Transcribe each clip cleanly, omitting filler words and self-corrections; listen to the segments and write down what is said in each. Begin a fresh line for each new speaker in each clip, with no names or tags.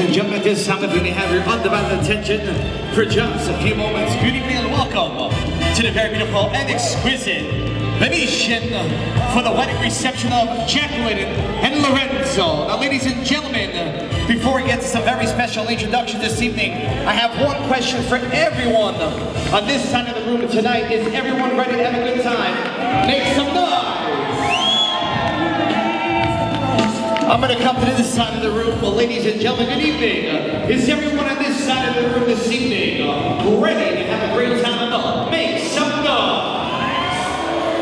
and gentlemen, at this time, if we may have your undivided attention for just a few moments. Good evening and welcome to the very beautiful and exquisite Venetian for the wedding reception of Jacqueline and Lorenzo. Now, ladies and gentlemen, before we get to some very special introduction this evening, I have one question for everyone on this side of the room tonight. Is everyone ready to have a good time? Make some noise! I'm going to come to this side of the room. Well, ladies and gentlemen, good evening. Is everyone on this side of the room this evening ready to have a great time? Make some noise!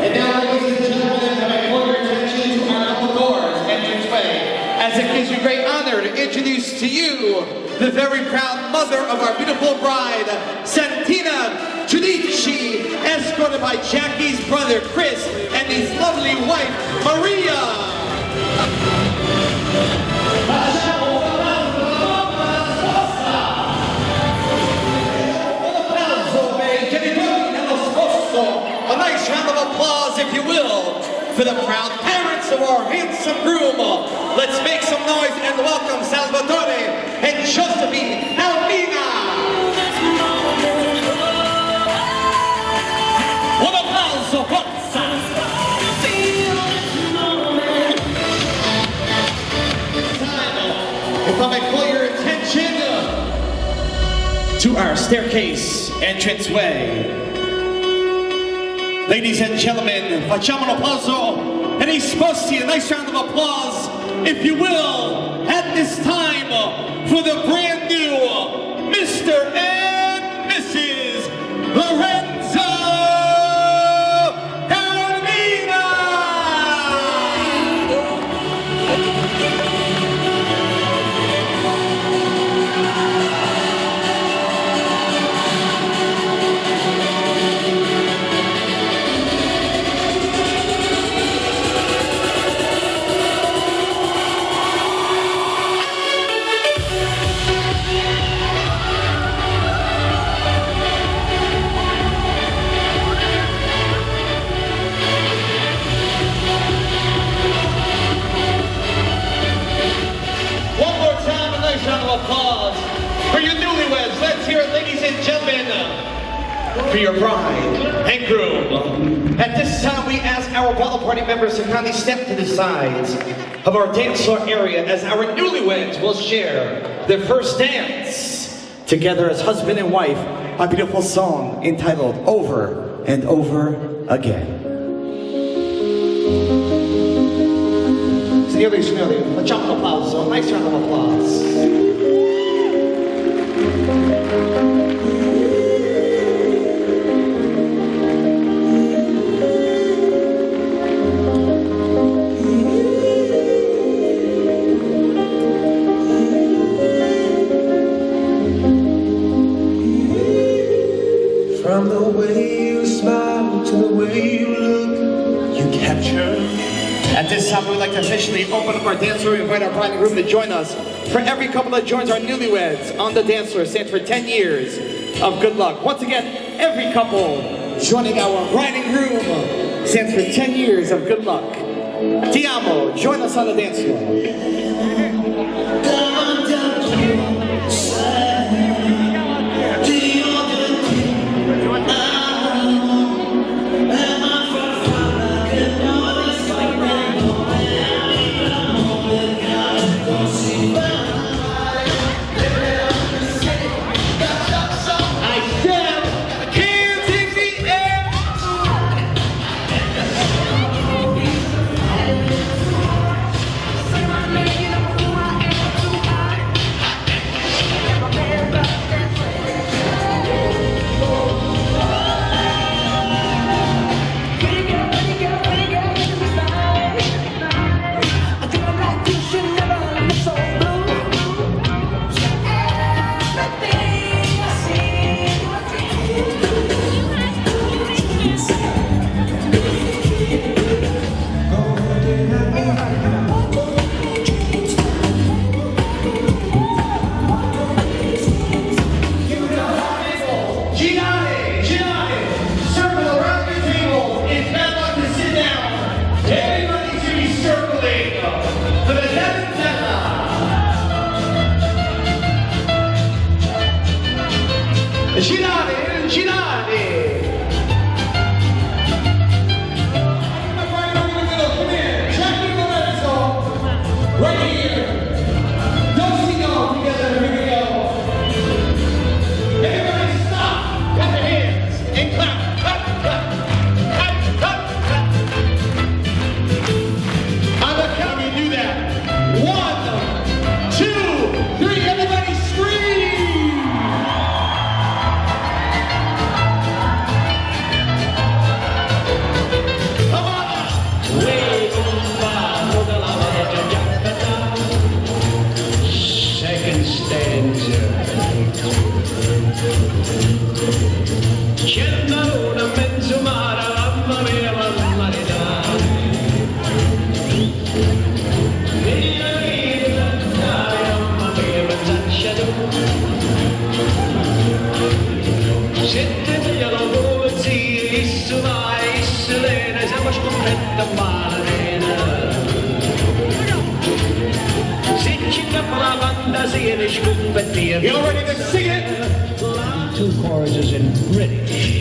And now, ladies and gentlemen, I call your attention to our double doors entranceway, as it gives me great honor to introduce to you the very proud mother of our beautiful bride, Santina Giudici, escorted by Jackie's brother, Chris, and his lovely wife, Maria. A nice round of applause, if you will, for the proud parents of our handsome groom. Let's make some noise and welcome Salvatore and Josephine Albina. Un applauso, forza! If I may call your attention to our staircase entranceway. Ladies and gentlemen, facciamo un applauso and a sposi, a nice round of applause, if you will, at this time for the brand new Mr. and Mrs. Lorenzo Albina! Applause for your newlyweds. Let's hear it, ladies and gentlemen, for your bride and groom. At this time, we ask our bridal party members to kindly step to the sides of our dance floor area as our newlyweds will share their first dance together as husband and wife, a beautiful song entitled Over and Over Again. Signori e signori, facciamo un applauso, un nice round of applause.
From the way you smile to the way you look, you capture me.
At this time, we would like to officially open up our dance floor and invite our bride and groom to join us. For every couple that joins our newlyweds on the dance floor stands for 10 years of good luck. Once again, every couple joining our bride and groom stands for 10 years of good luck. Ti amo, join us on the dance floor.
You know
Girardi, Girardi. Right here. Don't see y'all together. Here we go. Everybody stop. Clap your hands and clap. Clap, clap. Clap, clap, clap. On the count, we do that. 1, 2, 3. Everybody scream. Come on. Way second stanza. C'è una luna mezzo mare, mamma mia, mamma mia. Mia vita, mamma mia, mannaggia tu. Sette via la polizia, isso vai, isso lena, siamo scoperta malena. Y'all ready to sing it? 2 choruses in British.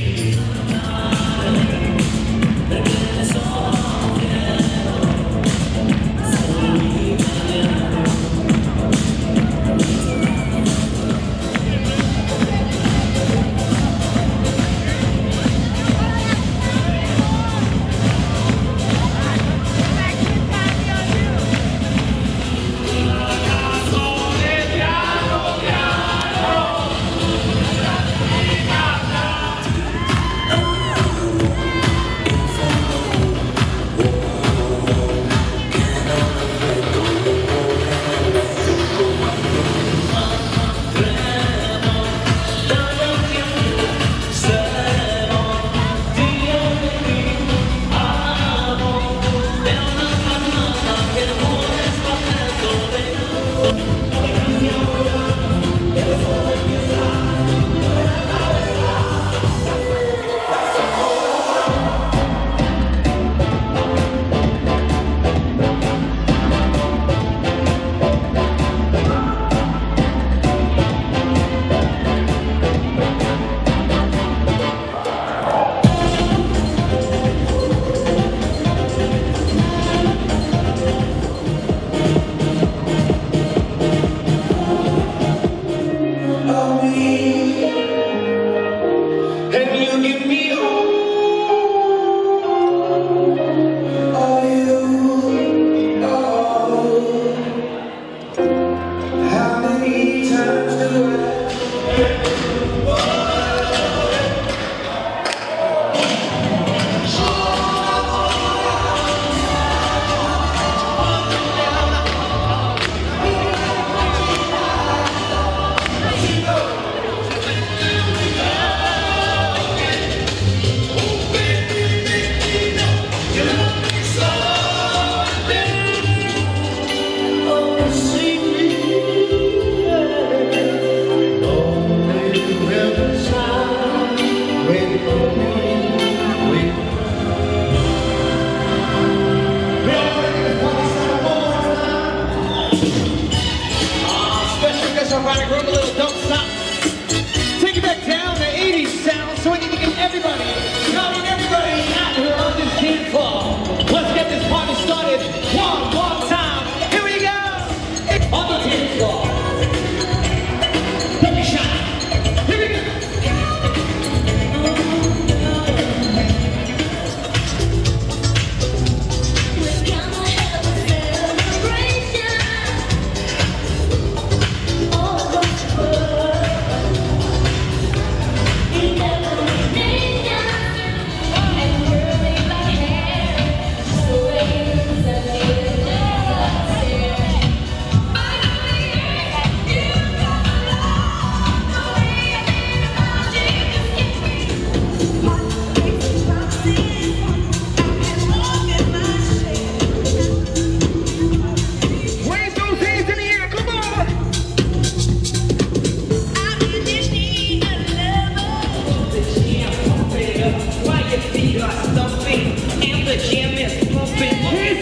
Your feet are stumping and the jam is pumping.